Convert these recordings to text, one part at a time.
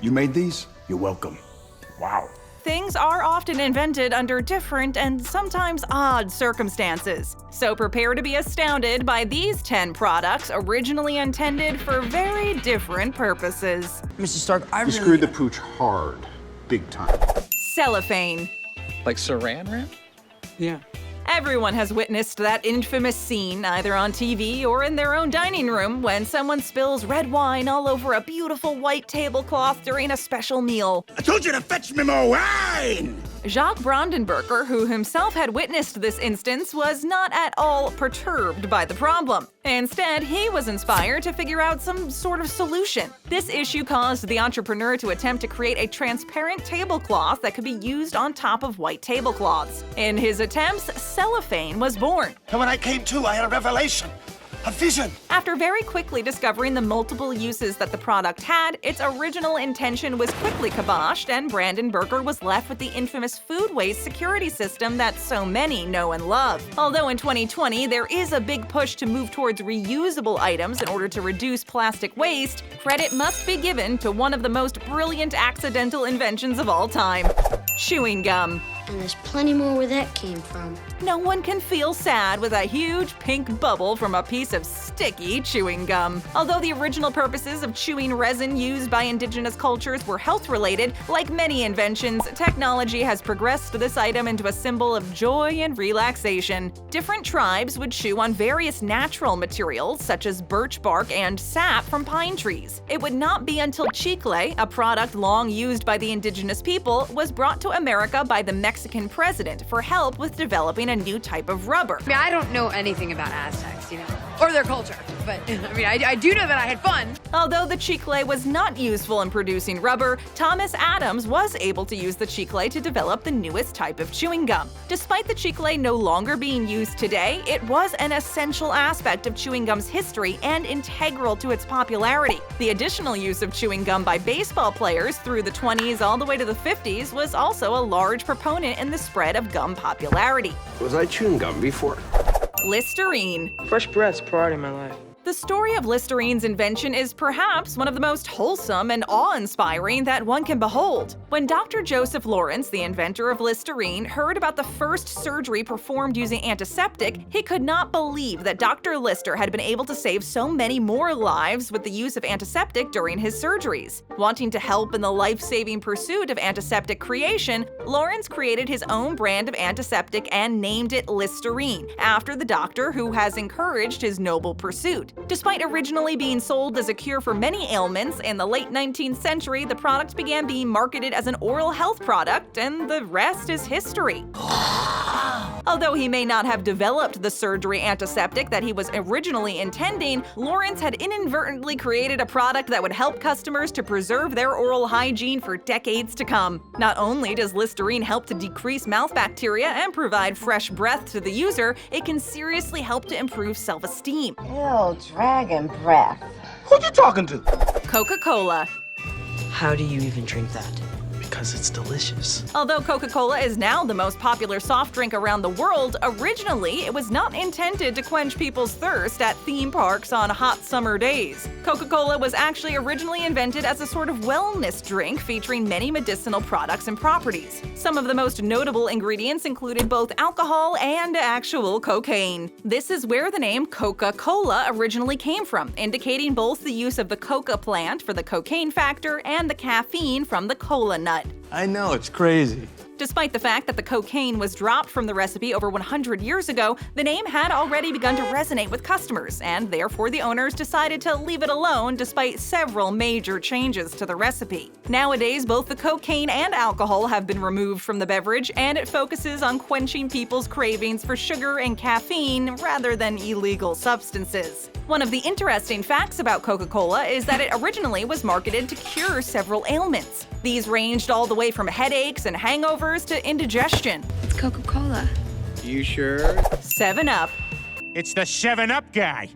You made these? You're welcome. Wow. Things are often invented under different and sometimes odd circumstances. So prepare to be astounded by these 10 products originally intended for very different purposes. Mr. Stark, You screwed the pooch hard. Big time. Cellophane. Like Saran wrap? Yeah. Everyone has witnessed that infamous scene, either on TV or in their own dining room, when someone spills red wine all over a beautiful white tablecloth during a special meal. I told you to fetch me more wine! Jacques Brandenberger, who himself had witnessed this instance, was not at all perturbed by the problem. Instead, he was inspired to figure out some sort of solution. This issue caused the entrepreneur to attempt to create a transparent tablecloth that could be used on top of white tablecloths. In his attempts, cellophane was born. And when I came to, I had a revelation. A vision. After very quickly discovering the multiple uses that the product had, its original intention was quickly kiboshed, and Brandenberger was left with the infamous food waste security system that so many know and love. Although in 2020 there is a big push to move towards reusable items in order to reduce plastic waste, credit must be given to one of the most brilliant accidental inventions of all time: chewing gum. And there's plenty more where that came from. No one can feel sad with a huge pink bubble from a piece of sticky chewing gum. Although the original purposes of chewing resin used by indigenous cultures were health-related, like many inventions, technology has progressed this item into a symbol of joy and relaxation. Different tribes would chew on various natural materials, such as birch bark and sap from pine trees. It would not be until chicle, a product long used by the indigenous people, was brought to America by the Mexican president for help with developing a new type of rubber. I mean, I don't know anything about Aztecs, or their culture, but I mean, I do know that I had fun. Although the chicle was not useful in producing rubber, Thomas Adams was able to use the chicle to develop the newest type of chewing gum. Despite the chicle no longer being used today, it was an essential aspect of chewing gum's history and integral to its popularity. The additional use of chewing gum by baseball players through the 20s all the way to the 50s was also a large proponent in the spread of gum popularity. Was I chewing gum before? Listerine. Fresh breath's priority in my life. The story of Listerine's invention is perhaps one of the most wholesome and awe-inspiring that one can behold. When Dr. Joseph Lawrence, the inventor of Listerine, heard about the first surgery performed using antiseptic, he could not believe that Dr. Lister had been able to save so many more lives with the use of antiseptic during his surgeries. Wanting to help in the life-saving pursuit of antiseptic creation, Lawrence created his own brand of antiseptic and named it Listerine, after the doctor who has encouraged his noble pursuit. Despite originally being sold as a cure for many ailments, in the late 19th century the product began being marketed as an oral health product, and the rest is history. Although he may not have developed the surgery antiseptic that he was originally intending, Lawrence had inadvertently created a product that would help customers to preserve their oral hygiene for decades to come. Not only does Listerine help to decrease mouth bacteria and provide fresh breath to the user, it can seriously help to improve self-esteem. Ew, dragon breath. Who you talking to? Coca-Cola. How do you even drink that? Because it's delicious. Although Coca-Cola is now the most popular soft drink around the world, originally it was not intended to quench people's thirst at theme parks on hot summer days. Coca-Cola was actually originally invented as a sort of wellness drink featuring many medicinal products and properties. Some of the most notable ingredients included both alcohol and actual cocaine. This is where the name Coca-Cola originally came from, indicating both the use of the coca plant for the cocaine factor and the caffeine from the cola nut. I know, it's crazy. Despite the fact that the cocaine was dropped from the recipe over 100 years ago, the name had already begun to resonate with customers, and therefore the owners decided to leave it alone despite several major changes to the recipe. Nowadays, both the cocaine and alcohol have been removed from the beverage, and it focuses on quenching people's cravings for sugar and caffeine rather than illegal substances. One of the interesting facts about Coca-Cola is that it originally was marketed to cure several ailments. These ranged all the way from headaches and hangovers to indigestion. It's Coca-Cola. You sure? 7-Up. It's the 7-Up guy.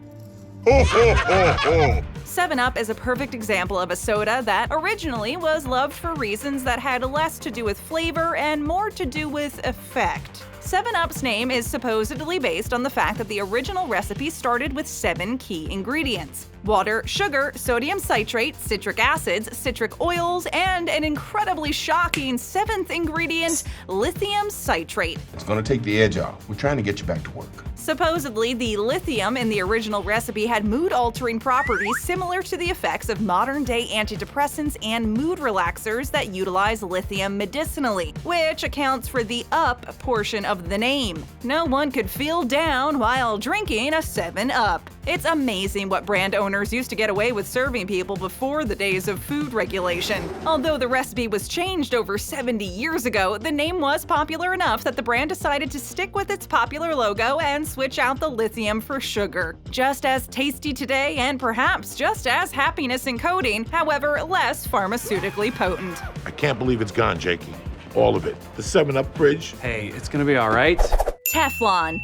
7-Up is a perfect example of a soda that originally was loved for reasons that had less to do with flavor and more to do with effect. 7-Up's name is supposedly based on the fact that the original recipe started with 7 key ingredients: water, sugar, sodium citrate, citric acids, citric oils, and an incredibly shocking 7th ingredient, lithium citrate. It's gonna take the edge off. We're trying to get you back to work. Supposedly, the lithium in the original recipe had mood-altering properties similar to the effects of modern-day antidepressants and mood relaxers that utilize lithium medicinally, which accounts for the up portion of the name. No one could feel down while drinking a 7-Up. It's amazing what brand owners used to get away with serving people before the days of food regulation. Although the recipe was changed over 70 years ago, the name was popular enough that the brand decided to stick with its popular logo and switch out the lithium for sugar. Just as tasty today and perhaps just as happiness encoding, however less pharmaceutically potent. I can't believe it's gone, Jakey. All of it. The 7-Up fridge. Hey, it's gonna be all right. Teflon.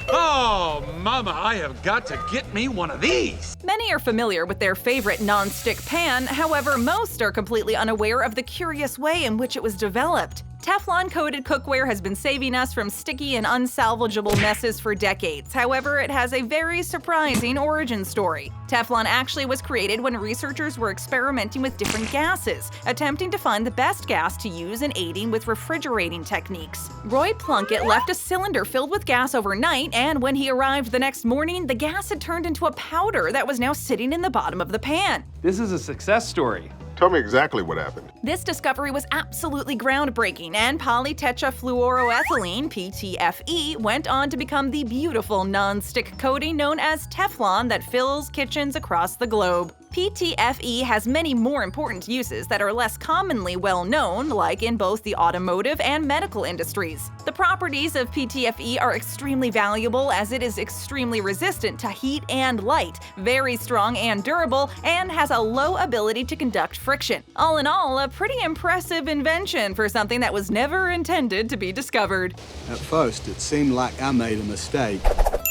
Oh, Mama, I have got to get me one of these. Many are familiar with their favorite non-stick pan, however, most are completely unaware of the curious way in which it was developed. Teflon-coated cookware has been saving us from sticky and unsalvageable messes for decades. However, it has a very surprising origin story. Teflon actually was created when researchers were experimenting with different gases, attempting to find the best gas to use in aiding with refrigerating techniques. Roy Plunkett left a cylinder filled with gas overnight, and when he arrived the next morning, the gas had turned into a powder that was now sitting in the bottom of the pan. This is a success story. Tell me exactly what happened. This discovery was absolutely groundbreaking, and polytetrafluoroethylene, PTFE, went on to become the beautiful non-stick coating known as Teflon that fills kitchens across the globe. PTFE has many more important uses that are less commonly well known, like in both the automotive and medical industries. The properties of PTFE are extremely valuable as it is extremely resistant to heat and light, very strong and durable, and has a low ability to conduct friction. All in all, a pretty impressive invention for something that was never intended to be discovered. At first, it seemed like I made a mistake.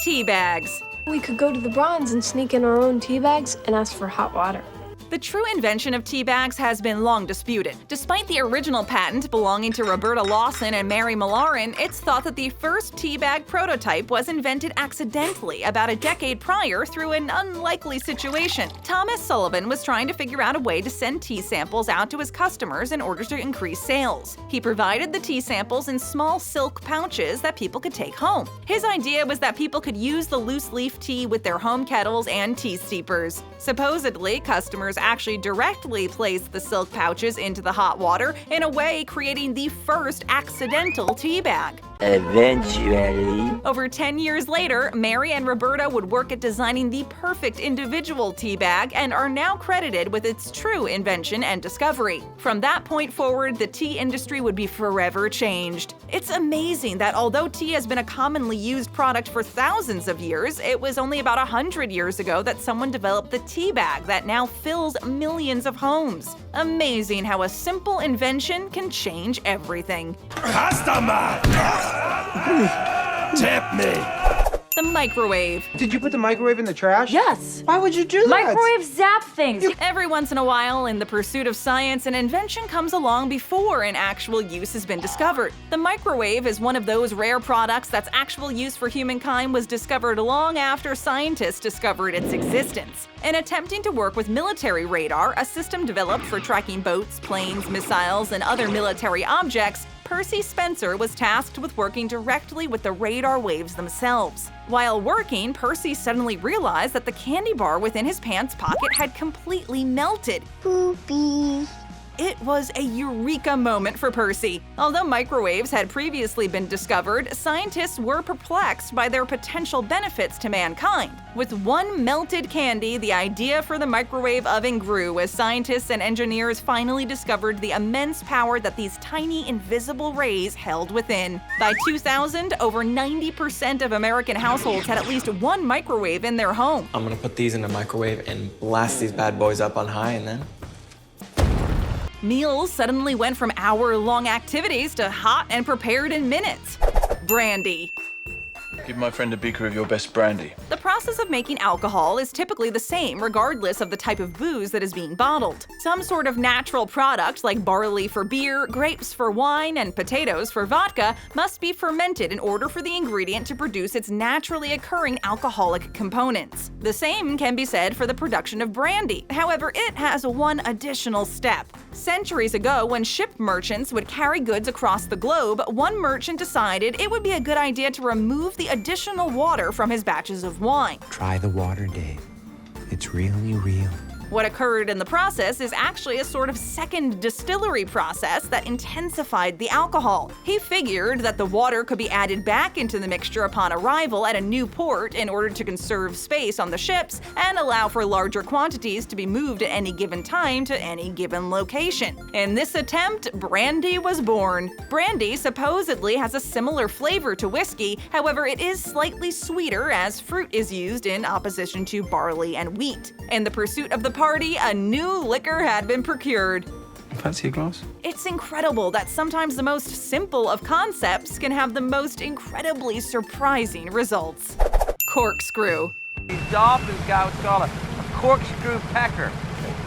Tea bags. We could go to the Bronze and sneak in our own tea bags and ask for hot water. The true invention of tea bags has been long disputed. Despite the original patent belonging to Roberta Lawson and Mary Malarin, it's thought that the first tea bag prototype was invented accidentally about a decade prior through an unlikely situation. Thomas Sullivan was trying to figure out a way to send tea samples out to his customers in order to increase sales. He provided the tea samples in small silk pouches that people could take home. His idea was that people could use the loose leaf tea with their home kettles and tea steepers. Supposedly, customers actually directly placed the silk pouches into the hot water, in a way creating the first accidental tea bag. Eventually. Over 10 years later, Mary and Roberta would work at designing the perfect individual tea bag and are now credited with its true invention and discovery. From that point forward, the tea industry would be forever changed. It's amazing that although tea has been a commonly used product for thousands of years, it was only about 100 years ago that someone developed the tea bag that now fills millions of homes. Amazing how a simple invention can change everything. Customer! Tip me! The microwave. Did you put the microwave in the trash? Yes. Why would you do that? Microwave zap things. Every once in a while, in the pursuit of science, an invention comes along before an actual use has been discovered. The microwave is one of those rare products that's actual use for humankind was discovered long after scientists discovered its existence. In attempting to work with military radar, a system developed for tracking boats, planes, missiles, and other military objects, Percy Spencer was tasked with working directly with the radar waves themselves. While working, Percy suddenly realized that the candy bar within his pants pocket had completely melted. Poopy. It was a eureka moment for Percy. Although microwaves had previously been discovered, scientists were perplexed by their potential benefits to mankind. With one melted candy, the idea for the microwave oven grew as scientists and engineers finally discovered the immense power that these tiny invisible rays held within. By 2000, over 90% of American households had at least one microwave in their home. I'm gonna put these in a microwave and blast these bad boys up on high and then... Meals suddenly went from hour-long activities to hot and prepared in minutes. Brandy. Give my friend a beaker of your best brandy. The process of making alcohol is typically the same regardless of the type of booze that is being bottled. Some sort of natural product like barley for beer, grapes for wine, and potatoes for vodka must be fermented in order for the ingredient to produce its naturally occurring alcoholic components. The same can be said for the production of brandy. However, it has one additional step. Centuries ago, when ship merchants would carry goods across the globe, one merchant decided it would be a good idea to remove the additional water from his batches of wine. Try the water, Dave. It's really real. What occurred in the process is actually a sort of second distillery process that intensified the alcohol. He figured that the water could be added back into the mixture upon arrival at a new port in order to conserve space on the ships and allow for larger quantities to be moved at any given time to any given location. In this attempt, brandy was born. Brandy supposedly has a similar flavor to whiskey, however it is slightly sweeter as fruit is used in opposition to barley and wheat. In the pursuit of the party, a new liquor had been procured. Fancy a glass? It's incredible that sometimes the most simple of concepts can have the most incredibly surprising results. Corkscrew. Dolphins got what's called a corkscrew pecker.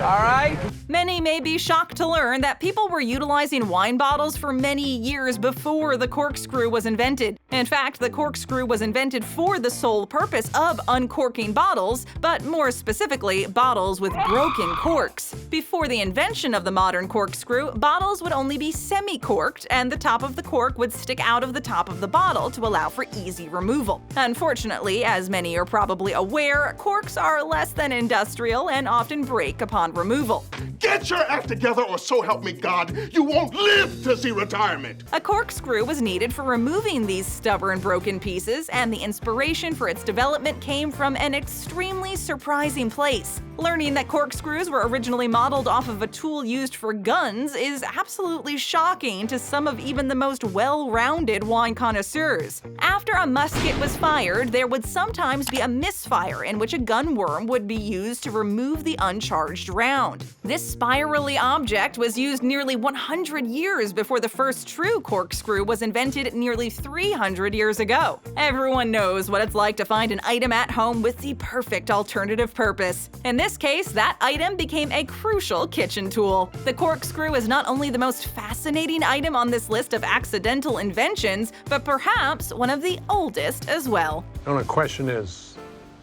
All right? Many may be shocked to learn that people were utilizing wine bottles for many years before the corkscrew was invented. In fact, the corkscrew was invented for the sole purpose of uncorking bottles, but more specifically, bottles with broken corks. Before the invention of the modern corkscrew, bottles would only be semi-corked, and the top of the cork would stick out of the top of the bottle to allow for easy removal. Unfortunately, as many are probably aware, corks are less than industrial and often break upon removal. Get your act together, or so help me God, you won't live to see retirement! A corkscrew was needed for removing these stubborn broken pieces, and the inspiration for its development came from an extremely surprising place. Learning that corkscrews were originally modeled off of a tool used for guns is absolutely shocking to some of even the most well-rounded wine connoisseurs. After a musket was fired, there would sometimes be a misfire in which a gun worm would be used to remove the uncharged round. This spirally object was used nearly 100 years before the first true corkscrew was invented nearly 300 years ago. Everyone knows what it's like to find an item at home with the perfect alternative purpose. In this case, that item became a crucial kitchen tool. The corkscrew is not only the most fascinating item on this list of accidental inventions, but perhaps one of the oldest as well. The only question is,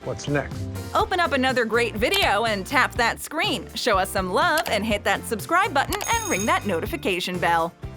what's next? Open up another great video and tap that screen. Show us some love and hit that subscribe button and ring that notification bell.